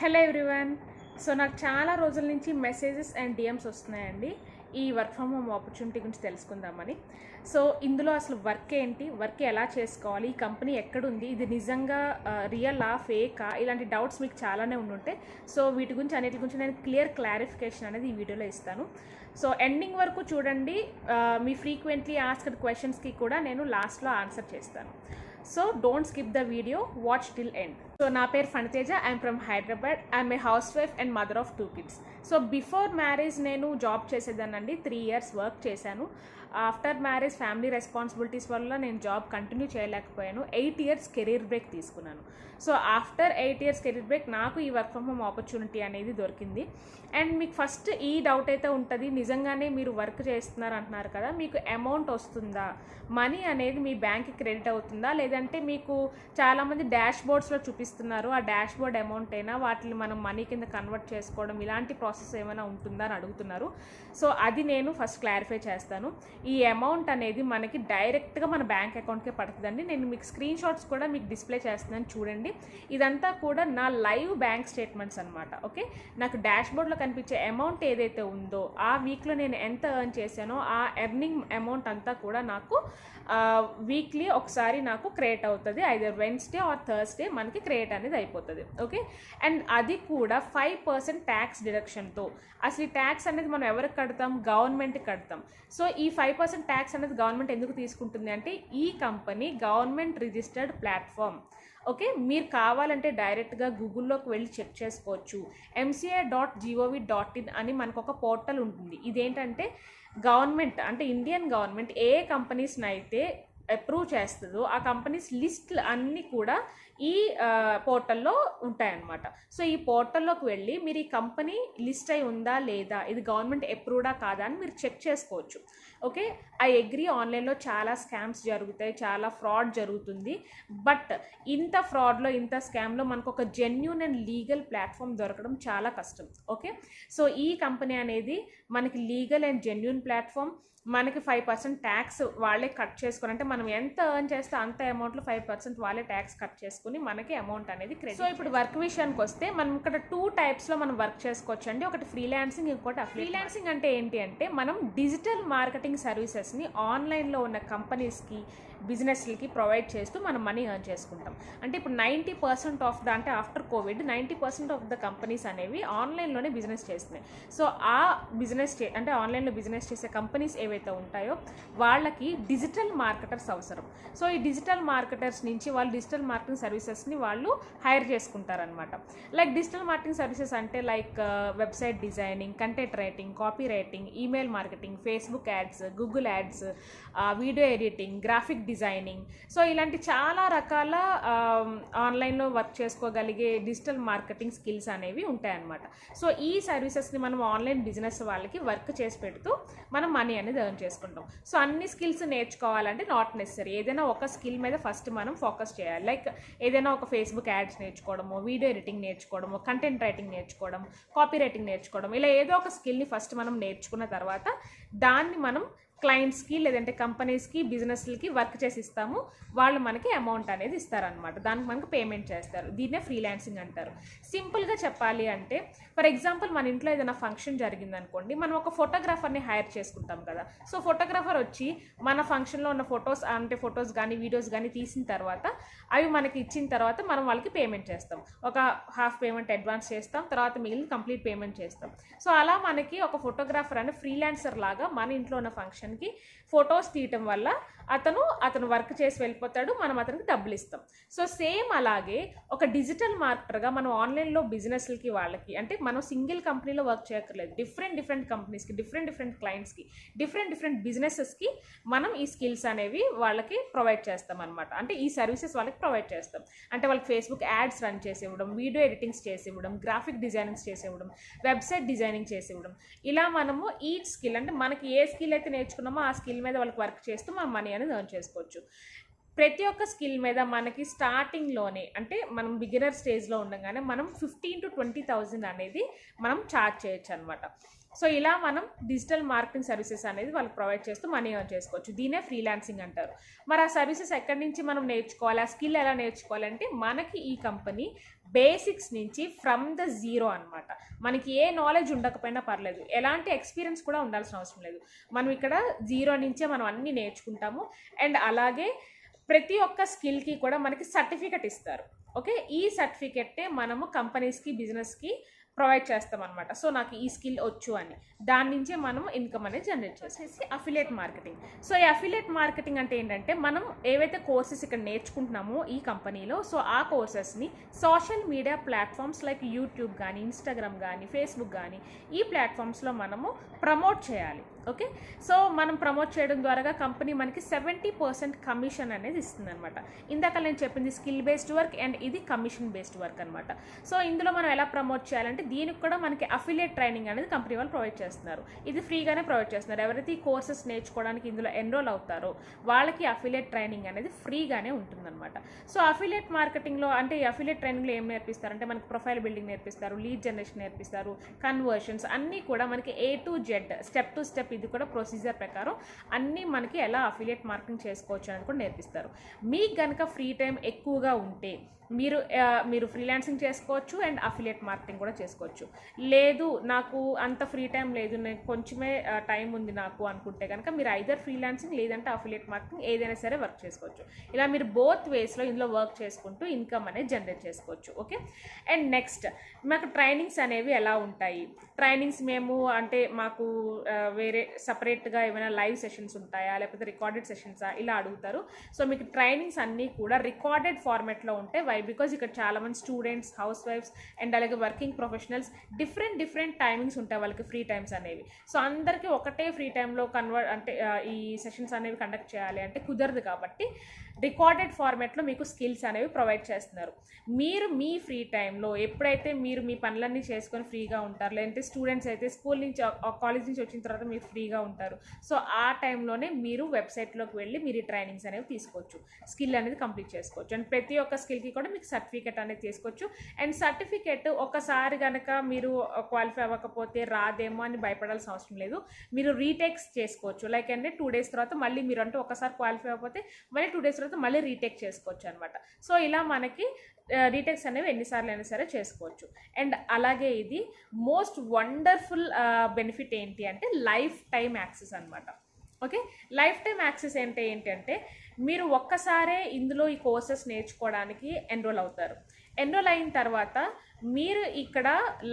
Hello everyone. So నాకు చాలా రోజుల నుంచి మెసేజెస్ అండ్ డిఎమ్స్ వస్తున్నాయండి ఈ వర్క్ ఫ్రమ్ హోమ్ ఆపర్చునిటీ గురించి తెలుసుకుందామని. సో ఇందులో అసలు వర్క్ ఏంటి, వర్క్ ఎలా చేసుకోవాలి, ఈ కంపెనీ ఎక్కడుంది, ఇది నిజంగా రియలా ఫేకా, ఇలాంటి డౌట్స్ మీకు చాలానే ఉండుంటాయి. సో వీటి గురించి అన్నిటి గురించి నేను క్లారిఫికేషన్ అనేది ఈ వీడియోలో ఇస్తాను. సో ఎండింగ్ వరకు చూడండి. మీ ఫ్రీక్వెంట్లీ ఆస్క్డ్ క్వశ్చన్స్కి కూడా నేను లాస్ట్లో ఆన్సర్ చేస్తాను. So don't skip the video, watch till end. So నా పేరు Phaniteja, I'm from Hyderabad. I'm a house wife and mother of 2 kids. So before marriage నేను జాబ్ చేసేదానండి, 3 years వర్క్ చేశాను. ఆఫ్టర్ మ్యారేజ్ ఫ్యామిలీ రెస్పాన్సిబిలిటీస్ వల్ల నేను జాబ్ కంటిన్యూ చేయలేకపోయాను. 8 years career break తీసుకున్నాను. So after 8 years career break నాకు ఈ వర్క్ ఫ్రమ్ హోమ్ ఆపర్చునిటీ అనేది దొరికింది. అండ్ మీకు ఫస్ట్ ఈ డౌట్ అయితే ఉంటుంది, నిజంగానే మీరు వర్క్ చేస్తున్నారు అంటున్నారు కదా, మీకు అమౌంట్ వస్తుందా, మనీ అనేది మీ బ్యాంక్కి క్రెడిట్ అవుతుందా, లేదంటే మీకు చాలామంది డాష్ బోర్డ్స్లో చూపిస్తున్నారు, ఆ డాష్ బోర్డ్ అమౌంట్ అయినా వాటిని మనం మనీ కింద కన్వర్ట్ చేసుకోవడం ఇలాంటి ప్రాసెస్ ఏమైనా ఉంటుందా అని అడుగుతున్నారు. సో అది నేను ఫస్ట్ క్లారిఫై చేస్తాను. ఈ అమౌంట్ అనేది మనకి డైరెక్ట్గా మన బ్యాంక్ అకౌంట్కే పడుతుందండి. నేను మీకు స్క్రీన్ షాట్స్ కూడా మీకు డిస్ప్లే చేస్తున్నాను చూడండి. ఇదంతా కూడా నా లైవ్ బ్యాంక్ స్టేట్మెంట్స్ అనమాట. ఓకే, నాకు డాష్ బోర్డ్లో కనిపించే అమౌంట్ ఏదైతే ఉందో ఆ వీక్లో నేను ఎంత ఎర్న్ చేశానో ఆ ఎర్నింగ్ అమౌంట్ అంతా కూడా నాకు వీక్లీ ఒకసారి నాకు క్రియేట్ అవుతుంది. ఐదర్ వెన్స్డే ఆర్ థర్స్డే మనకి క్రియేట్ అనేది అయిపోతుంది. ఓకే, అండ్ అది కూడా 5% ట్యాక్స్ డిడక్షన్తో. అసలు ఈ ట్యాక్స్ అనేది మనం ఎవరికి కడతాం? గవర్నమెంట్కి కడతాం. సో ఈ 5% ట్యాక్స్ అనేది గవర్నమెంట్ ఎందుకు తీసుకుంటుంది అంటే, ఈ company government registered platform. Okay, మీరు కావాలంటే డైరెక్ట్గా గూగుల్లోకి వెళ్ళి చెక్ చేసుకోవచ్చు. mca.gov.in అని మనకు ఒక పోర్టల్ ఉంటుంది. ఇదేంటంటే గవర్నమెంట్ అంటే ఇండియన్ గవర్నమెంట్ ఏ కంపెనీస్ని అయితే అప్రూవ్ చేస్తుందో ఆ కంపెనీస్ లిస్ట్లు అన్నీ కూడా ఈ పోర్టల్లో ఉంటాయన్నమాట. సో ఈ పోర్టల్లోకి వెళ్ళి మీరు ఈ కంపెనీ లిస్ట్ అయి ఉందా లేదా, ఇది గవర్నమెంట్ అప్రూవ్డా కాదా అని మీరు చెక్ చేసుకోవచ్చు. ఓకే, ఐ అగ్రీ, ఆన్లైన్లో చాలా స్కామ్స్ జరుగుతాయి, చాలా ఫ్రాడ్ జరుగుతుంది. బట్ ఇంత ఫ్రాడ్లో ఇంత స్కామ్లో మనకు ఒక జెన్యూన్ అండ్ లీగల్ ప్లాట్ఫామ్ దొరకడం చాలా కష్టం. ఓకే, సో ఈ కంపెనీ అనేది మనకి లీగల్ అండ్ జెన్యూన్ ప్లాట్ఫామ్. మనకి 5% ట్యాక్స్ వాళ్ళే కట్ చేసుకొని, అంటే మనం ఎంత ఎర్న్ చేస్తే అంత అమౌంట్లో 5% వాళ్ళే ట్యాక్స్ కట్ చేసుకుని మనకి అమౌంట్ అనేది క్రెడిట్. సో ఇప్పుడు వర్క్ విషయానికి వస్తే మనం ఇక్కడ 2 typesలో మనం వర్క్ చేసుకోవచ్చు అండి. ఒకటి ఫ్రీలాన్సింగ్, ఇంకోటి ఫ్రీలాన్సింగ్ అంటే ఏంటి అంటే మనం డిజిటల్ మార్కెటింగ్ సర్వీసెస్ని ఆన్లైన్లో ఉన్న కంపెనీస్కి బిజినెస్లకి ప్రొవైడ్ చేస్తూ మనం మనీ ఎర్న్ చేసుకుంటాం. అంటే ఇప్పుడు 90% ఆఫ్ ద, అంటే after Covid 90% of the companies అనేవి ఆన్లైన్లోనే బిజినెస్ చేస్తున్నాయి. సో ఆ బిజినెస్ అంటే ఆన్లైన్లో బిజినెస్ చేసే కంపెనీస్ ఏవైతే ఉంటాయో వాళ్ళకి డిజిటల్ మార్కెటర్స్ అవసరం. సో ఈ డిజిటల్ మార్కెటర్స్ నుంచి వాళ్ళు డిజిటల్ మార్కెటింగ్ సర్వీసెస్ని వాళ్ళు హైర్ చేసుకుంటారనమాట. లైక్ డిజిటల్ మార్కెటింగ్ సర్వీసెస్ అంటే like website designing, content writing, copy writing, email marketing, Facebook ads, Google ads, video editing, graphic designing. So ఇలాంటి చాలా రకాల ఆన్లైన్లో వర్క్ చేసుకోగలిగే డిజిటల్ మార్కెటింగ్ స్కిల్స్ అనేవి ఉంటాయన్నమాట. సో ఈ సర్వీసెస్ని మనం ఆన్లైన్ బిజినెస్ వాళ్ళకి వర్క్ చేసి పెడుతూ మనం మనీ అనేది ఎర్న్ చేసుకుంటాం. సో అన్ని స్కిల్స్ నేర్చుకోవాలంటే నాట్ నెసరీ, ఏదైనా ఒక స్కిల్ మీద ఫస్ట్ మనం ఫోకస్ చేయాలి. లైక్ ఏదైనా ఒక ఫేస్బుక్ యాడ్స్ నేర్చుకోవడము, వీడియో ఎడిటింగ్ నేర్చుకోవడము, కంటెంట్ రైటింగ్ నేర్చుకోవడం, కాపీ రైటింగ్ నేర్చుకోవడం, ఇలా ఏదో ఒక స్కిల్ని ఫస్ట్ మనం నేర్చుకున్న తర్వాత దాన్ని మనం క్లయింట్స్కి లేదంటే కంపెనీస్కి బిజినెస్లకి వర్క్ చేసి ఇస్తాము. వాళ్ళు మనకి అమౌంట్ అనేది ఇస్తారనమాట, దానికి మనకు పేమెంట్ చేస్తారు. దీన్నే ఫ్రీలాన్సింగ్ అంటారు. సింపుల్గా చెప్పాలి అంటే, ఫర్ ఎగ్జాంపుల్ మన ఇంట్లో ఏదైనా ఫంక్షన్ జరిగిందనుకోండి, మనం ఒక ఫోటోగ్రాఫర్ని హైర్ చేసుకుంటాం కదా. సో ఫోటోగ్రాఫర్ వచ్చి మన ఫంక్షన్లో ఉన్న ఫొటోస్ కానీ వీడియోస్ కానీ తీసిన తర్వాత అవి మనకి ఇచ్చిన తర్వాత మనం వాళ్ళకి పేమెంట్ చేస్తాం. ఒక హాఫ్ పేమెంట్ అడ్వాన్స్ చేస్తాం, తర్వాత మిగిలిన కంప్లీట్ పేమెంట్ చేస్తాం. సో అలా మనకి ఒక ఫోటోగ్రాఫర్ అనే ఫ్రీలాన్సర్ లాగా మన ఇంట్లో ఉన్న ఫంక్షన్కి ఫొటోస్ తీయటం వల్ల అతను వర్క్ చేసి వెళ్ళిపోతాడు, మనం అతనికి డబ్బులు ఇస్తాం. సో సేమ్ అలాగే ఒక డిజిటల్ మార్కెటర్గా మనం ఆన్లైన్లో బిజినెస్లకి వాళ్ళకి, అంటే మనం సింగిల్ కంపెనీలో వర్క్ చేయక్కర్లేదు, డిఫరెంట్ కంపెనీస్కి, డిఫరెంట్ క్లయింట్స్కి, డిఫరెంట్ బిజినెసెస్కి మనం ఈ స్కిల్స్ అనేవి వాళ్ళకి ప్రొవైడ్ చేస్తాం అనమాట. అంటే ఈ సర్వీసెస్ వాళ్ళకి ప్రొవైడ్ చేస్తాం. అంటే వాళ్ళకి ఫేస్బుక్ యాడ్స్ రన్ చేసి ఇవ్వడం, వీడియో ఎడిటింగ్స్ చేసి ఇవ్వడం, గ్రాఫిక్ డిజైనింగ్స్ చేసి ఇవ్వడం, వెబ్సైట్ డిజైనింగ్ చేసి ఇవ్వడం. ఇలా మనము ఈచ్ స్కిల్, అంటే మనకి ఏ స్కిల్ అయితే నేర్చుకున్నామో ఆ స్కిల్ మీద వాళ్ళకి వర్క్ చేస్తూ మనం మనీ అనేది ఎర్న్ చేసుకోవచ్చు. ప్రతి ఒక్క స్కిల్ మీద మనకి స్టార్టింగ్లోనే అంటే మనం బిగినర్ స్టేజ్లో ఉండగానే మనం 15,000 to 20,000 అనేది మనం ఛార్జ్ చేయొచ్చు అనమాట. సో ఇలా మనం డిజిటల్ మార్కెటింగ్ సర్వీసెస్ అనేది వాళ్ళకి ప్రొవైడ్ చేస్తూ మనీ ఎర్న్ చేసుకోవచ్చు. దీనే ఫ్రీలాన్సింగ్ అంటారు. మరి ఆ సర్వీసెస్ ఎక్కడి నుంచి మనం నేర్చుకోవాలి, ఆ స్కిల్ ఎలా నేర్చుకోవాలంటే మనకి ఈ కంపెనీ బేసిక్స్ నుంచి ఫ్రమ్ ద జీరో అనమాట. మనకి ఏ నాలెడ్జ్ ఉండకపోయినా పర్లేదు, ఎలాంటి ఎక్స్పీరియన్స్ కూడా ఉండాల్సిన అవసరం లేదు. మనం ఇక్కడ జీరో నుంచే మనం అన్నీ నేర్చుకుంటాము. అండ్ అలాగే ప్రతి ఒక్క స్కిల్కి కూడా మనకి సర్టిఫికెట్ ఇస్తారు. ఓకే, ఈ సర్టిఫికెట్టే మనము కంపెనీస్కి బిజినెస్కి ప్రొవైడ్ చేస్తాం అనమాట. సో నాకు ఈ స్కిల్ వచ్చు అని, దాని నుంచే మనం ఇన్కమ్ అనేది జనరేట్ చేసేసి అఫిలియేట్ మార్కెటింగ్. సో ఈ అఫిలియేట్ మార్కెటింగ్ అంటే ఏంటంటే మనం ఏవైతే కోర్సెస్ ఇక్కడ నేర్చుకుంటున్నామో ఈ కంపెనీలో, సో ఆ కోర్సెస్ని social media platforms like YouTube కానీ, ఇన్స్టాగ్రామ్ కానీ, ఫేస్బుక్ కానీ ఈ ప్లాట్ఫామ్స్లో మనము ప్రమోట్ చేయాలి. ఓకే, సో మనం ప్రమోట్ చేయడం ద్వారా కంపెనీ మనకి 70% కమిషన్ అనేది ఇస్తుంది అనమాట. ఇందాక నేను చెప్పింది స్కిల్ బేస్డ్ వర్క్ అండ్ ఇది కమిషన్ బేస్డ్ వర్క్ అనమాట. సో ఇందులో మనం ఎలా ప్రమోట్ చేయాలంటే దీనికి కూడా మనకి అఫిలియేట్ ట్రైనింగ్ అనేది కంపెనీ వాళ్ళు ప్రొవైడ్ చేస్తున్నారు. ఇది ఫ్రీగానే ప్రొవైడ్ చేస్తున్నారు. ఎవరైతే ఈ కోర్సెస్ నేర్చుకోవడానికి ఇందులో ఎన్రోల్ అవుతారో వాళ్ళకి అఫిలియేట్ ట్రైనింగ్ అనేది ఫ్రీగానే ఉంటుందన్నమాట. సో అఫిలియేట్ మార్కెటింగ్లో అంటే ఈ అఫిలియేట్ ట్రైనింగ్లో ఏం నేర్పిస్తారంటే మనకి ప్రొఫైల్ బిల్డింగ్ నేర్పిస్తారు, లీడ్ జనరేషన్ నేర్పిస్తారు, కన్వర్షన్స్ అన్నీ కూడా మనకి A to Z step to step ఇది కూడా ప్రొసీజర్ ప్రకారం అన్నీ మనకి ఎలా అఫిలియేట్ మార్కెటింగ్ చేసుకోవచ్చు అనేది కూడా నేర్పిస్తారు. మీకు కనుక ఫ్రీ టైం ఎక్కువగా ఉంటే మీరు ఫ్రీలాన్సింగ్ చేసుకోవచ్చు అండ్ అఫిలియేట్ మార్కెటింగ్ కూడా చేసుకోవచ్చు. లేదు నాకు అంత ఫ్రీ టైం లేదు, నేను కొంచెమే టైం ఉంది నాకు అనుకుంటే కనుక మీరు ఐదర్ ఫ్రీలాన్సింగ్ లేదంటే అఫిలియేట్ మార్కెటింగ్ ఏదైనా సరే వర్క్ చేసుకోవచ్చు. ఇలా మీరు బోత్ వేస్లో ఇందులో వర్క్ చేసుకుంటూ ఇన్కమ్ అనేది జనరేట్ చేసుకోవచ్చు. ఓకే, అండ్ నెక్స్ట్ మాకు ట్రైనింగ్స్ అనేవి ఎలా ఉంటాయి? ట్రైనింగ్స్ మేము అంటే మాకు వేరే సపరేట్గా ఏమైనా లైవ్ సెషన్స్ ఉంటాయా లేకపోతే రికార్డెడ్ సెషన్సా ఇలా అడుగుతారు. సో మీకు ట్రైనింగ్స్ అన్నీ కూడా రికార్డెడ్ ఫార్మాట్లో ఉంటాయి. బికాజ్ ఇక్కడ చాలామంది స్టూడెంట్స్, హౌస్ వైఫ్స్ అండ్ అలాగే వర్కింగ్ ప్రొఫెషనల్స్ డిఫరెంట్ టైమింగ్స్ ఉంటాయి వాళ్ళకి ఫ్రీ టైమ్స్ అనేవి. సో అందరికీ ఒకటే ఫ్రీ టైంలో ఈ సెషన్స్ అనేవి కండక్ట్ చేయాలి అంటే కుదరదు. కాబట్టి రికార్డెడ్ ఫార్మాట్లో మీకు స్కిల్స్ అనేవి ప్రొవైడ్ చేస్తున్నారు. మీరు మీ ఫ్రీ టైంలో ఎప్పుడైతే మీరు మీ పనులన్నీ చేసుకొని ఫ్రీగా ఉంటారు, లేదంటే స్టూడెంట్స్ అయితే స్కూల్ నుంచి కాలేజ్ నుంచి వచ్చిన తర్వాత మీరు ఫ్రీగా ఉంటారు. సో ఆ టైంలోనే మీరు వెబ్సైట్లోకి వెళ్ళి మీరు ఈ ట్రైనింగ్స్ అనేవి తీసుకోవచ్చు, స్కిల్ అనేది కంప్లీట్ చేసుకోవచ్చు. అండ్ ప్రతి ఒక్క స్కిల్కి కూడా మీకు సర్టిఫికేట్ అనేది తీసుకోవచ్చు. అండ్ సర్టిఫికేట్ ఒకసారి కనుక మీరు క్వాలిఫై అవ్వకపోతే రాదేమో అని భయపడాల్సిన అవసరం లేదు. మీరు రీటేక్స్ చేసుకోవచ్చు. లైక్ అంటే 2 days తర్వాత మళ్ళీ మీరు అంటే ఒకసారి క్వాలిఫై అవ్వకపోతే మళ్ళీ 2 days తర్వాత మళ్ళీ రీటేక్ చేసుకోవచ్చు అనమాట. సో ఇలా మనకి రీటేక్స్ అనేవి ఎన్నిసార్లు అయినా సరే చేసుకోవచ్చు. అండ్ అలాగే ఇది మోస్ట్ వండర్ఫుల్ బెనిఫిట్ ఏంటి అంటే లైఫ్ టైం యాక్సెస్ అనమాట. ఓకే, లైఫ్ టైం యాక్సెస్ ఏంటంటే మీరు ఒక్కసారే ఇందులో ఈ కోర్సెస్ నేర్చుకోవడానికి ఎన్రోల్ అవుతారు. ఎన్రోల్ అయిన తర్వాత మీరు ఇక్కడ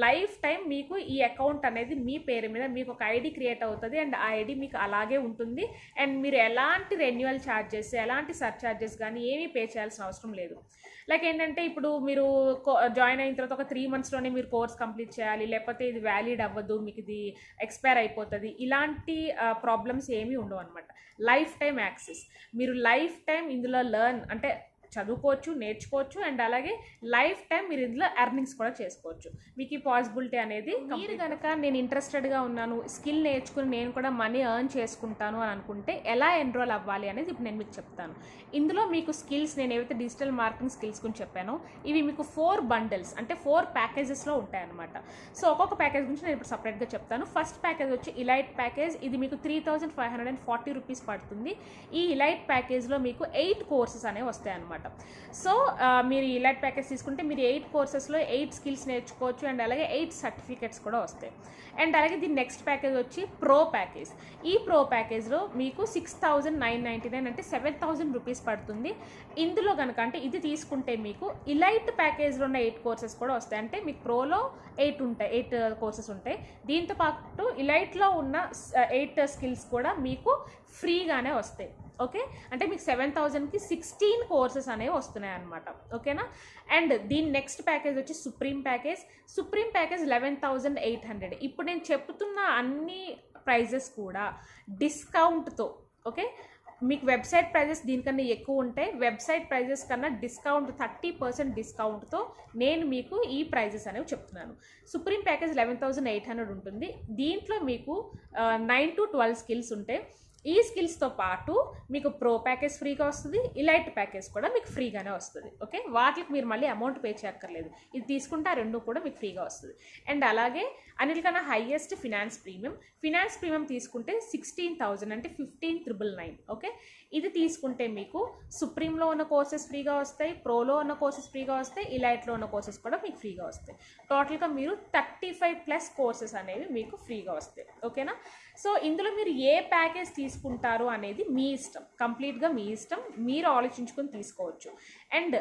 లైఫ్ టైం మీకు ఈ అకౌంట్ అనేది మీ పేరు మీద మీకు ఒక ఐడి క్రియేట్ అవుతుంది అండ్ ఆ ఐడి మీకు అలాగే ఉంటుంది. అండ్ మీరు ఎలాంటి రెన్యువల్ ఛార్జెస్, ఎలాంటి సర్ఛార్జెస్ కానీ ఏమీ పే చేయాల్సిన అవసరం లేదు. లైక్ ఏంటంటే ఇప్పుడు మీరు జాయిన్ అయిన తర్వాత ఒక 3 monthsలోనే మీరు కోర్స్ కంప్లీట్ చేయాలి, లేకపోతే ఇది వ్యాలిడ్ అవ్వదు, మీకు ఇది ఎక్స్పైర్ అయిపోతుంది, ఇలాంటి ప్రాబ్లమ్స్ ఏమీ ఉండవు అనమాట. లైఫ్ టైం యాక్సెస్, మీరు లైఫ్ టైం ఇందులో అంటే చదువుకోవచ్చు, నేర్చుకోవచ్చు అండ్ అలాగే లైఫ్ టైం మీరు ఇందులో ఎర్నింగ్స్ కూడా చేసుకోవచ్చు. మీకు ఈ పాసిబిలిటీ అనేది మీరు కనుక నేను ఇంట్రెస్టెడ్గా ఉన్నాను, స్కిల్ నేర్చుకుని నేను కూడా మనీ ఎర్న్ చేసుకుంటాను అని అనుకుంటే ఎలా ఎన్రోల్ అవ్వాలి అనేది ఇప్పుడు నేను మీకు చెప్తాను. ఇందులో మీకు స్కిల్స్ నేను ఏవైతే డిజిటల్ మార్కెటింగ్ స్కిల్స్ గురించి చెప్పానో ఇవి మీకు 4 bundles అంటే 4 packagesలో ఉంటాయన్నమాట. సో ఒక్కొక్క ప్యాకేజ్ గురించి నేను ఇప్పుడు సపరేట్గా చెప్తాను. ఫస్ట్ ప్యాకేజ్ వచ్చి ఇలైట్ ప్యాకేజ్. ఇది మీకు 3,540 రూపీస్ పడుతుంది. ఈ ఇలైట్ ప్యాకేజ్లో మీకు 8 courses అనేవి వస్తాయన్నమాట. సో మీరు ఇలైట్ ప్యాకేజ్ తీసుకుంటే మీరు 8 courses లో 8 skills నేర్చుకోవచ్చు అండ్ అలాగే 8 సర్టిఫికెట్స్ కూడా వస్తాయి. అండ్ అలాగే దీని నెక్స్ట్ ప్యాకేజ్ వచ్చి ప్రో ప్యాకేజ్. ఈ ప్రో ప్యాకేజ్లో మీకు 6,999 అంటే 7,000 రూపీస్ పడుతుంది. ఇందులో కనుక అంటే ఇది తీసుకుంటే మీకు ఇలైట్ ప్యాకేజ్లో ఉన్న 8 courses కూడా వస్తాయి. అంటే మీకు ప్రోలో 8 courses ఉంటాయి. దీంతో పాటు ఇలైట్లో ఉన్న 8 skills కూడా మీకు ఫ్రీగానే వస్తాయి. ఓకే, అంటే మీకు 7,000కి 16 courses అనేవి వస్తున్నాయి అన్నమాట. ఓకేనా. అండ్ దీని నెక్స్ట్ ప్యాకేజ్ వచ్చి సుప్రీం ప్యాకేజ్. Supreme package 11,800. ఇప్పుడు నేను చెప్తున్న అన్ని ప్రైజెస్ కూడా డిస్కౌంట్తో. ఓకే, మీకు వెబ్సైట్ ప్రైజెస్ దీనికన్నా ఎక్కువ ఉంటాయి. వెబ్సైట్ ప్రైజెస్ కన్నా డిస్కౌంట్ 30% డిస్కౌంట్తో నేను మీకు ఈ ప్రైజెస్ అనేవి చెప్తున్నాను. సుప్రీం ప్యాకేజ్ 11,800 ఉంటుంది. దీంట్లో మీకు 9 to 12 స్కిల్స్ ఉంటాయి. ఈ స్కిల్స్తో పాటు మీకు ప్రో ప్యాకేజ్ ఫ్రీగా వస్తుంది, ఇలైట్ ప్యాకేజ్ కూడా మీకు ఫ్రీగానే వస్తుంది. ఓకే, వాటికి మీరు మళ్ళీ అమౌంట్ పే చేయక్కర్లేదు. ఇది తీసుకుంటే ఆ రెండు కూడా మీకు ఫ్రీగా వస్తుంది. అండ్ అలాగే అన్నిటికన్నా హైయెస్ట్ ఫినాన్స్ ప్రీమియం తీసుకుంటే 16,000 అంటే 15,999. ఓకే, ఇది తీసుకుంటే మీకు సుప్రీంలో ఉన్న కోర్సెస్ ఫ్రీగా వస్తాయి, ప్రోలో ఉన్న కోర్సెస్ ఫ్రీగా వస్తాయి, ఇలైట్లో ఉన్న కోర్సెస్ కూడా మీకు ఫ్రీగా వస్తాయి. టోటల్గా మీరు 35+ కోర్సెస్ అనేవి మీకు ఫ్రీగా వస్తాయి. ఓకేనా, సో ఇందులో మీరు ఏ ప్యాకేజ్ తీసుకుంటారు అనేది మీ ఇష్టం, కంప్లీట్గా మీ ఇష్టం, మీరు ఆలోచించుకొని తీసుకోవచ్చు. అండ్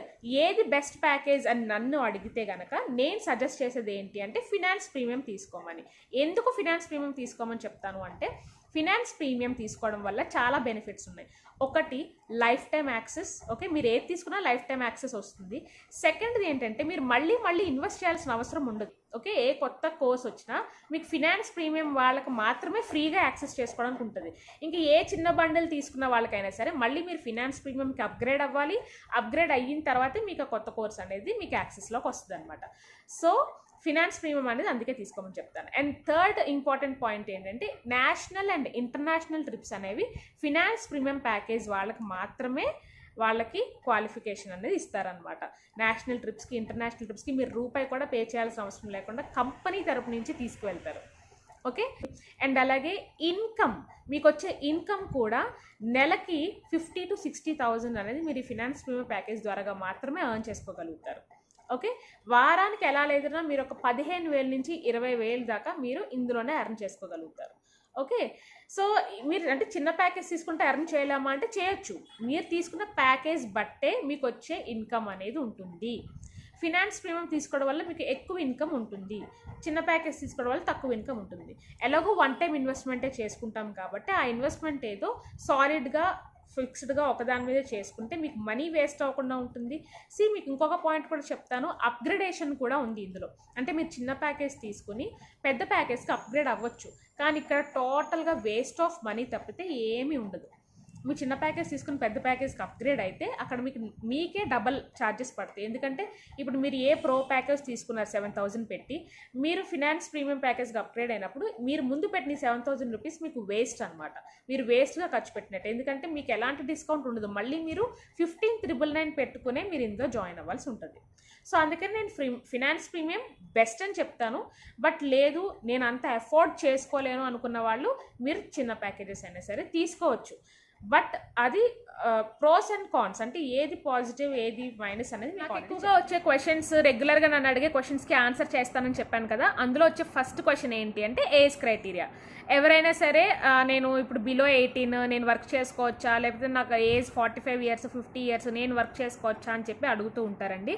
ఏది బెస్ట్ ప్యాకేజ్ అని నన్ను అడిగితే కనుక నేను సజెస్ట్ చేసేది ఏంటి అంటే ఫినాన్స్ ప్రీమియం తీసుకోమని. ఎందుకు ఫినాన్స్ ప్రీమియం తీసుకోమని చెప్తాను అంటే ఫినాన్స్ ప్రీమియం తీసుకోవడం వల్ల చాలా బెనిఫిట్స్ ఉన్నాయి. ఒకటి, లైఫ్ టైమ్ యాక్సెస్. ఓకే, మీరు ఏది తీసుకున్నా లైఫ్ టైమ్ యాక్సెస్ వస్తుంది. సెకండ్ది ఏంటంటే మీరు మళ్ళీ ఇన్వెస్ట్ చేయాల్సిన అవసరం ఉండదు. ఓకే, ఏ కొత్త కోర్స్ వచ్చినా మీకు ఫినాన్స్ ప్రీమియం వాళ్ళకి మాత్రమే ఫ్రీగా యాక్సెస్ చేసుకోవడానికి ఉంటుంది. ఇంకా ఏ చిన్న బండిల్ తీసుకున్న వాళ్ళకైనా సరే మళ్ళీ మీరు ఫినాన్స్ ప్రీమియంకి అప్గ్రేడ్ అవ్వాలి. అప్గ్రేడ్ అయిన తర్వాతే మీకు కొత్త కోర్స్ అనేది మీకు యాక్సెస్లోకి వస్తుంది అనమాట. సో ఫినాన్స్ ప్రీమియం అనేది అందుకే తీసుకోమని చెప్తాను. అండ్ థర్డ్ ఇంపార్టెంట్ పాయింట్ ఏంటంటే నేషనల్ అండ్ ఇంటర్నేషనల్ ట్రిప్స్ అనేవి ఫినాన్స్ ప్రీమియం ప్యాకేజ్ వాళ్ళకి మాత్రమే వాళ్ళకి క్వాలిఫికేషన్ అనేది ఇస్తారనమాట. నేషనల్ ట్రిప్స్కి, ఇంటర్నేషనల్ ట్రిప్స్కి మీరు రూపాయి కూడా పే చేయాల్సిన అవసరం లేకుండా కంపెనీ తరపు నుంచి తీసుకువెళ్తారు. ఓకే, అండ్ అలాగే ఇన్కమ్, మీకు వచ్చే ఇన్కమ్ కూడా నెలకి 50,000 to 60,000 అనేది మీరు ఈ ఫినాన్స్ ప్రీమియం ప్యాకేజ్ ద్వారా మాత్రమే ఎర్న్ చేసుకోగలుగుతారు. ఓకే, వారానికి ఎలా లేదన్నా మీరు ఒక 15,000 నుంచి 20,000 దాకా మీరు ఇందులోనే ఎర్న్ చేసుకోగలుగుతారు. ఓకే, సో మీరు అంటే చిన్న ప్యాకేజ్ తీసుకుంటే ఎర్న్ చేయలేమా అంటే చేయొచ్చు. మీరు తీసుకున్న ప్యాకేజ్ బట్టే మీకు వచ్చే ఇన్కమ్ అనేది ఉంటుంది. ఫినాన్స్ ప్రీమియం తీసుకోవడం వల్ల మీకు ఎక్కువ ఇన్కమ్ ఉంటుంది, చిన్న ప్యాకేజ్ తీసుకోవడం వల్ల తక్కువ ఇన్కమ్ ఉంటుంది. ఎలాగో వన్ టైం ఇన్వెస్ట్మెంటే చేసుకుంటాం కాబట్టి ఆ ఇన్వెస్ట్మెంట్ ఏదో సాలిడ్గా ఫిక్స్డ్గా ఒకదాని మీద చేసుకుంటే మీకు మనీ వేస్ట్ అవ్వకుండా ఉంటుంది. మీకు ఇంకొక పాయింట్ కూడా చెప్తాను, అప్గ్రేడేషన్ కూడా ఉంది ఇందులో. అంటే మీరు చిన్న ప్యాకేజ్ తీసుకుని పెద్ద ప్యాకేజ్కి అప్గ్రేడ్ అవ్వచ్చు, కానీ ఇక్కడ టోటల్గా వేస్ట్ ఆఫ్ మనీ తప్పితే ఏమీ ఉండదు. మీరు చిన్న ప్యాకేజ్ తీసుకుని పెద్ద ప్యాకేజ్కి అప్గ్రేడ్ అయితే అక్కడ మీకే డబల్ ఛార్జెస్ పడతాయి. ఎందుకంటే ఇప్పుడు మీరు ఏ ప్రో ప్యాకేజ్ తీసుకున్నారు 7,000 పెట్టి, మీరు ఫినాన్స్ ప్రీమియం ప్యాకేజ్కి అప్గ్రేడ్ అయినప్పుడు మీరు ముందు పెట్టిన 7,000 రూపీస్ మీకు వేస్ట్ అనమాట. మీరు వేస్ట్గా ఖర్చు పెట్టినట్టు, ఎందుకంటే మీకు ఎలాంటి డిస్కౌంట్ ఉండదు. మళ్ళీ మీరు 15,999 పెట్టుకునే మీరు ఇందులో జాయిన్ అవ్వాల్సి ఉంటుంది. సో అందుకని నేను ఫినాన్స్ ప్రీమియం బెస్ట్ అని చెప్తాను. బట్ లేదు నేను అంత అఫోర్డ్ చేసుకోలేను అనుకున్న వాళ్ళు మీరు చిన్న ప్యాకేజెస్ అయినా సరే తీసుకోవచ్చు. బట్ అది ప్రోస్ అండ్ కాన్స్, అంటే ఏది పాజిటివ్ ఏది మైనస్ అనేది నాకు ఎక్కువగా వచ్చే క్వశ్చన్స్, రెగ్యులర్గా నన్ను అడిగే క్వశ్చన్స్కి ఆన్సర్ చేస్తానని చెప్పాను కదా. అందులో వచ్చే ఫస్ట్ క్వశ్చన్ ఏంటి అంటే ఏజ్ క్రైటీరియా. ఎవరైనా సరే నేను ఇప్పుడు బిలో 18 నేను వర్క్ చేసుకోవచ్చా, లేకపోతే నాకు ఏజ్ 45 years 50 years నేను వర్క్ చేసుకోవచ్చా అని చెప్పి అడుగుతూ ఉంటారండి.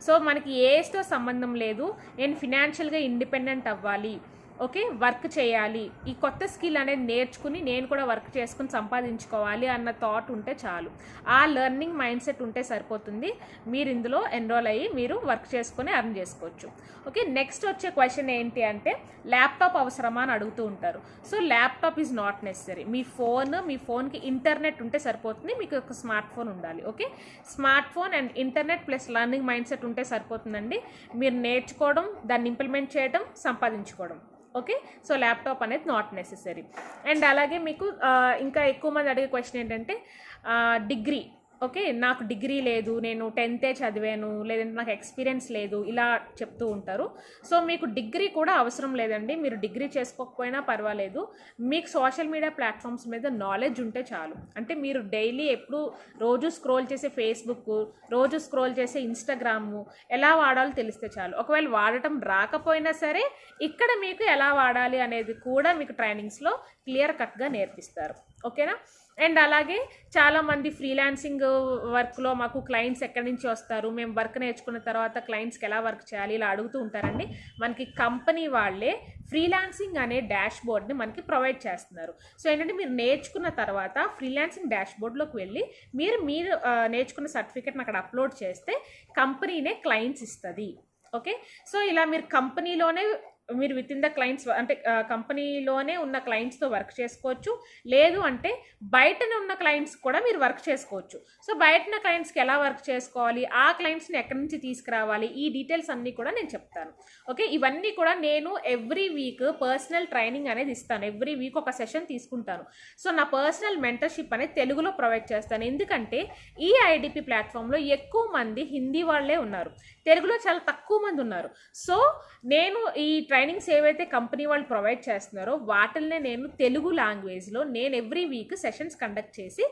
సో మనకి ఏజ్తో సంబంధం లేదు, నేను ఫినాన్షియల్గా ఇండిపెండెంట్ అవ్వాలి, ఓకే, వర్క్ చేయాలి, ఈ కొత్త స్కిల్ అనేది నేర్చుకుని నేను కూడా వర్క్ చేసుకుని సంపాదించుకోవాలి అన్న థాట్ ఉంటే చాలు. ఆ లెర్నింగ్ మైండ్ సెట్ ఉంటే సరిపోతుంది. మీరు ఇందులో ఎన్రోల్ అయ్యి మీరు వర్క్ చేసుకుని ఎర్న్ చేసుకోవచ్చు. ఓకే, నెక్స్ట్ వచ్చే క్వశ్చన్ ఏంటి అంటే ల్యాప్టాప్ అవసరమా అని అడుగుతూ ఉంటారు. So laptop is not necessary. మీ ఫోన్కి ఇంటర్నెట్ ఉంటే సరిపోతుంది, మీకు ఒక స్మార్ట్ ఫోన్ ఉండాలి. Okay, smart phone and internet plus learning mind set ఉంటే సరిపోతుందండి. మీరు నేర్చుకోవడం, దాన్ని ఇంప్లిమెంట్ చేయడం, సంపాదించుకోవడం. ఓకే, సో ల్యాప్టాప్ అనేది నాట్ నెసెసరీ. అండ్ అలాగే మీకు ఇంకా ఎక్కువ మంది అడిగే క్వశ్చన్ ఏంటంటే డిగ్రీ. ఓకే, నాకు డిగ్రీ లేదు, నేను 10th చదివాను, లేదంటే నాకు ఎక్స్పీరియన్స్ లేదు, ఇలా చెప్తూ ఉంటారు. సో మీకు డిగ్రీ కూడా అవసరం లేదండి. మీరు డిగ్రీ చేసుకోకపోయినా పర్వాలేదు, మీకు సోషల్ మీడియా ప్లాట్ఫామ్స్ మీద నాలెడ్జ్ ఉంటే చాలు. అంటే మీరు డైలీ ఎప్పుడు రోజు స్క్రోల్ చేసే ఫేస్బుక్, రోజు స్క్రోల్ చేసే ఇన్స్టాగ్రామ్ ఎలా వాడాలో తెలిస్తే చాలు. ఒకవేళ వాడటం రాకపోయినా సరే ఇక్కడ మీకు ఎలా వాడాలి అనేది కూడా మీకు ట్రైనింగ్స్లో క్లియర్ కట్గా నేర్పిస్తారు. ఓకేనా, అండ్ అలాగే చాలామంది ఫ్రీలాన్సింగ్ వర్క్లో మాకు క్లయింట్స్ ఎక్కడి నుంచి వస్తారు, మేము వర్క్ నేర్చుకున్న తర్వాత క్లయింట్స్కి ఎలా వర్క్ చేయాలి ఇలా అడుగుతూ ఉంటారండి. మనకి కంపెనీ వాళ్ళే ఫ్రీలాన్సింగ్ అనే డాష్ బోర్డ్ని మనకి ప్రొవైడ్ చేస్తున్నారు. సో ఏంటంటే మీరు నేర్చుకున్న తర్వాత ఫ్రీలాన్సింగ్ డాష్ బోర్డ్లోకి వెళ్ళి మీరు నేర్చుకున్న సర్టిఫికేట్ని అక్కడ అప్లోడ్ చేస్తే కంపెనీనే క్లయింట్స్ ఇస్తుంది. ఓకే, సో ఇలా మీరు కంపెనీలోనే మీరు విత్ ఇన్ ద క్లయింట్స్ అంటే కంపెనీలోనే ఉన్న క్లయింట్స్తో వర్క్ చేసుకోవచ్చు. లేదు అంటే బయటనే ఉన్న క్లయింట్స్ కూడా మీరు వర్క్ చేసుకోవచ్చు. సో బయటన క్లయింట్స్కి ఎలా వర్క్ చేసుకోవాలి, ఆ క్లయింట్స్ని ఎక్కడి నుంచి తీసుకురావాలి, ఈ డీటెయిల్స్ అన్నీ కూడా నేను చెప్తాను. ఓకే, ఇవన్నీ కూడా నేను ఎవ్రీ వీక్ పర్సనల్ ట్రైనింగ్ అనేది ఇస్తాను. ఎవ్రీ వీక్ ఒక సెషన్ తీసుకుంటాను. సో నా పర్సనల్ మెంటర్షిప్ అనేది తెలుగులో ప్రొవైడ్ చేస్తాను. ఎందుకంటే ఈ ఐడిపి ప్లాట్ఫామ్లో ఎక్కువ మంది హిందీ వాళ్ళే ఉన్నారు, తెలుగులో చాలా తక్కువ మంది ఉన్నారు. సో నేను ఈ ట్రైనింగ్స్ ఏవైతే కంపెనీ వాళ్ళు ప్రొవైడ్ చేస్తున్నారో వాటిల్నే నేను తెలుగు లాంగ్వేజ్లో నేను ఎవ్రీ వీక్ సెషన్స్ కండక్ట్ చేసి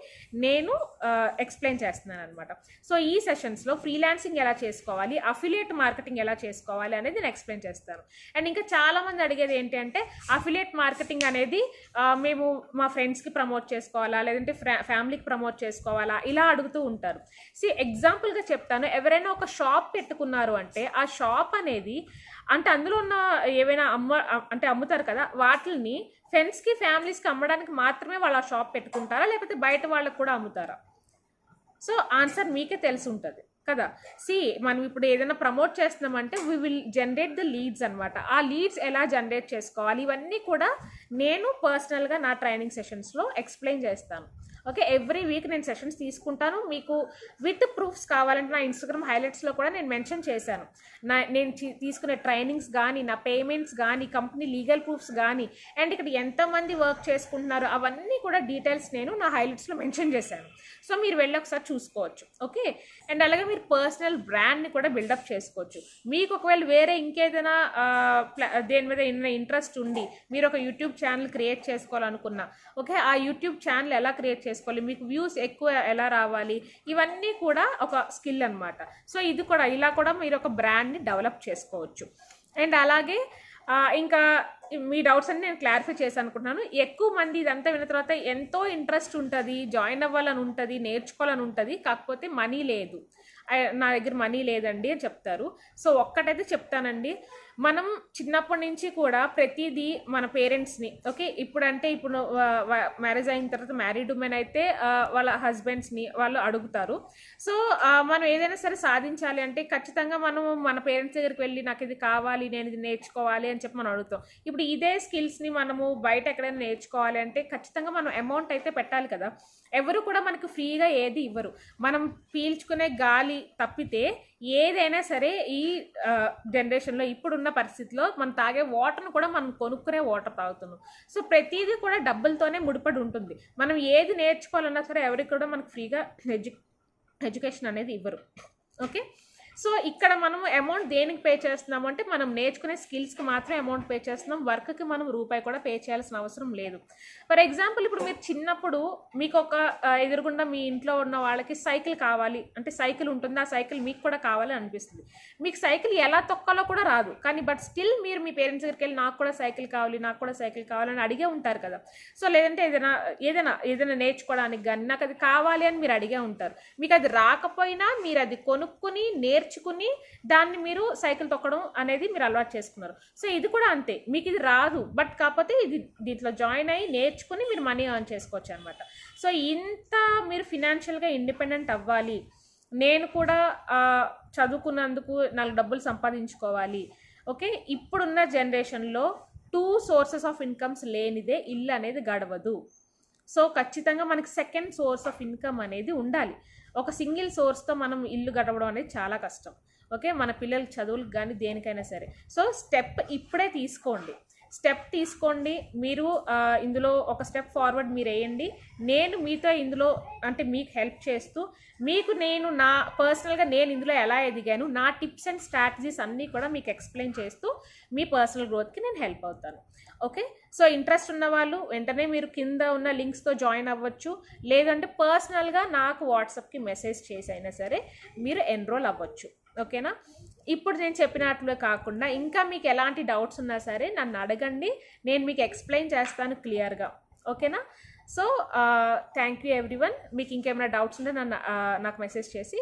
నేను ఎక్స్ప్లెయిన్ చేస్తున్నాను అనమాట. సో ఈ సెషన్స్లో ఫ్రీలాన్సింగ్ ఎలా చేసుకోవాలి, అఫిలియేట్ మార్కెటింగ్ ఎలా చేసుకోవాలి అనేది నేను ఎక్స్ప్లెయిన్ చేస్తాను. అండ్ ఇంకా చాలామంది అడిగేది ఏంటి అంటే అఫిలియేట్ మార్కెటింగ్ అనేది మేము మా ఫ్రెండ్స్కి ప్రమోట్ చేసుకోవాలా, లేదంటే ఫ్యామిలీకి ప్రమోట్ చేసుకోవాలా, ఇలా అడుగుతూ ఉంటారు. ఎగ్జాంపుల్గా చెప్తాను. ఎవరైనా ఒక షాప్ పెట్టుకున్నారు అంటే ఆ షాప్ అనేది అంటే అందులో ఉన్న ఏవైనా అమ్ముతారు కదా, వాటిని ఫ్రెండ్స్కి ఫ్యామిలీస్కి అమ్మడానికి మాత్రమే వాళ్ళు ఆ షాప్ పెట్టుకుంటారా, లేకపోతే బయట వాళ్ళకు కూడా అమ్ముతారా? సో ఆన్సర్ మీకే తెలిసి ఉంటుంది కదా. మనం ఇప్పుడు ఏదైనా ప్రమోట్ చేస్తున్నామంటే we will generate the leads అనమాట. ఆ లీడ్స్ ఎలా జనరేట్ చేసుకోవాలి ఇవన్నీ కూడా నేను పర్సనల్గా నా ట్రైనింగ్ సెషన్స్లో ఎక్స్ప్లెయిన్ చేస్తాను. ఓకే, ఎవ్రీ వీక్ నేను సెషన్స్ తీసుకుంటాను. మీకు విత్ ప్రూఫ్స్ కావాలంటే నా ఇన్స్టాగ్రామ్ హైలైట్స్లో కూడా నేను మెన్షన్ చేశాను. నేను తీసుకునే ట్రైనింగ్స్ కానీ, నా పేమెంట్స్ కానీ, కంపెనీ లీగల్ ప్రూఫ్స్ కానీ, అండ్ ఇక్కడ ఎంతమంది వర్క్ చేసుకుంటున్నారో అవన్నీ కూడా డీటెయిల్స్ నేను నా హైలైట్స్లో మెన్షన్ చేశాను. సో మీరు వెళ్ళి ఒకసారి చూసుకోవచ్చు. ఓకే, అండ్ అలాగే మీరు పర్సనల్ బ్రాండ్ని కూడా బిల్డప్ చేసుకోవచ్చు. మీకు ఒకవేళ వేరే ఇంకేదైనా దేని మీద ఇంట్రెస్ట్ ఉండి మీరు ఒక యూట్యూబ్ ఛానల్ క్రియేట్ చేసుకోవాలనుకున్నా, ఓకే, ఆ యూట్యూబ్ ఛానల్ ఎలా క్రియేట్ చేసుకోవాలి, మీకు వ్యూస్ ఎక్కువ ఎలా రావాలి, ఇవన్నీ కూడా ఒక స్కిల్ అనమాట. సో ఇది కూడా ఇలా కూడా మీరు ఒక బ్రాండ్ని డెవలప్ చేసుకోవచ్చు. అండ్ అలాగే ఇంకా మీ డౌట్స్ అన్ని నేను క్లారిఫై చేశాను అనుకుంటున్నాను. ఎక్కువ మంది ఇదంతా విన్న తర్వాత ఎంతో ఇంట్రెస్ట్ ఉంటుంది, జాయిన్ అవ్వాలని ఉంటుంది, నేర్చుకోవాలని ఉంటుంది, కాకపోతే మనీ లేదు, నా దగ్గర మనీ లేదండి అని చెప్తారు. సో ఒక్కటైతే చెప్తానండి, మనం చిన్నప్పటి నుంచి కూడా ప్రతిదీ మన పేరెంట్స్ని, ఓకే, ఇప్పుడు మ్యారేజ్ అయిన తర్వాత మ్యారీడ్ ఉమెన్ అయితే వాళ్ళ హస్బెండ్స్ని వాళ్ళు అడుగుతారు. సో మనం ఏదైనా సరే సాధించాలి అంటే ఖచ్చితంగా మనం మన పేరెంట్స్ దగ్గరికి వెళ్ళి నాకు ఇది కావాలి, నేను ఇది నేర్చుకోవాలి అని చెప్పి మనం అడుగుతాం. ఇప్పుడు ఇదే స్కిల్స్ని మనము బయట ఎక్కడైనా నేర్చుకోవాలి అంటే ఖచ్చితంగా మనం అమౌంట్ అయితే పెట్టాలి కదా. ఎవరు కూడా మనకు ఫ్రీగా ఏది ఇవ్వరు. మనం పీల్చుకునే గాలి తప్పితే ఏదైనా సరే ఈ జనరేషన్లో ఇప్పుడున్న పరిస్థితిలో మనం తాగే వాటర్ను కూడా మనం కొనుక్కునే వాటర్ తాగుతున్నాం. సో ప్రతిదీ కూడా డబ్బులతోనే ముడిపడి ఉంటుంది. మనం ఏది నేర్చుకోవాలన్నా సరే ఎవరికి కూడా మనకు ఫ్రీగా ఎడ్యుకేషన్ అనేది ఇవ్వరు. ఓకే, సో ఇక్కడ మనం అమౌంట్ దేనికి పే చేస్తున్నాము అంటే మనం నేర్చుకునే స్కిల్స్కి మాత్రమే అమౌంట్ పే చేస్తున్నాం. వర్క్కి మనం రూపాయి కూడా పే చేయాల్సిన అవసరం లేదు. ఫర్ ఎగ్జాంపుల్ ఇప్పుడు మీరు చిన్నప్పుడు మీకు ఒక ఎదురుగుండా మీ ఇంట్లో ఉన్న వాళ్ళకి సైకిల్ కావాలి అంటే సైకిల్ ఉంటుంది, ఆ సైకిల్ మీకు కూడా కావాలి అనిపిస్తుంది. మీకు సైకిల్ ఎలా తొక్కాలో కూడా రాదు, కానీ బట్ స్టిల్ మీరు మీ పేరెంట్స్ దగ్గరికి వెళ్ళి నాకు కూడా సైకిల్ కావాలి, నాకు కూడా సైకిల్ కావాలని అడిగే ఉంటారు కదా. సో లేదంటే ఏదైనా నేర్చుకోవడానికి కానీ నాకు అది కావాలి అని మీరు అడిగే ఉంటారు. మీకు అది రాకపోయినా మీరు అది కొనుక్కుని నేర్చుకుని దాన్ని మీరు సైకిల్ తొక్కడం అనేది మీరు అలవాటు చేసుకున్నారు. సో ఇది కూడా అంతే, మీకు ఇది రాదు బట్ కాకపోతే దీంట్లో జాయిన్ అయ్యి నేర్చుకుని మీరు మనీ ఎర్న్ చేసుకోవచ్చు అనమాట. సో ఇంత మీరు ఫినాన్షియల్గా ఇండిపెండెంట్ అవ్వాలి, నేను కూడా చదువుకున్నందుకు నాకు డబ్బులు సంపాదించుకోవాలి. ఓకే, ఇప్పుడున్న జనరేషన్లో 2 సోర్సెస్ ఆఫ్ ఇన్కమ్స్ లేనిదే ఇల్లు అనేది గడవదు. సో ఖచ్చితంగా మనకి సెకండ్ సోర్స్ ఆఫ్ ఇన్కమ్ అనేది ఉండాలి. ఒక సింగిల్ సోర్స్తో మనం ఇల్లు గడవడం అనేది చాలా కష్టం. ఓకే, మన పిల్లల చదువులకు కానీ దేనికైనా సరే. సో స్టెప్ ఇప్పుడే తీసుకోండి. మీరు ఇందులో ఒక స్టెప్ ఫార్వర్డ్ మీరు వేయండి. నేను మీతో ఇందులో అంటే మీకు హెల్ప్ చేస్తూ నేను నా పర్సనల్గా నేను ఇందులో ఎలా ఎదిగాను, నా టిప్స్ అండ్ స్ట్రాటజీస్ అన్నీ కూడా మీకు ఎక్స్ప్లెయిన్ చేస్తూ మీ పర్సనల్ గ్రోత్కి నేను హెల్ప్ అవుతాను. ఓకే, సో ఇంట్రెస్ట్ ఉన్న వాళ్ళు వెంటనే మీరు కింద ఉన్న లింక్స్తో జాయిన్ అవ్వచ్చు, లేదంటే పర్సనల్గా నాకు వాట్సాప్కి మెసేజ్ చేసి అయినా సరే మీరు ఎన్రోల్ అవ్వచ్చు. ఓకేనా, ఇప్పుడు నేను చెప్పినట్లు కాకుండా ఇంకా మీకు ఎలాంటి డౌట్స్ ఉన్నా సరే నన్ను అడగండి, నేను మీకు ఎక్స్ప్లెయిన్ చేస్తాను క్లియర్గా. ఓకేనా, సో థ్యాంక్ యూ ఎవ్రీవన్. మీకు ఇంకేమైనా డౌట్స్ ఉంటే నాకు మెసేజ్ చేసి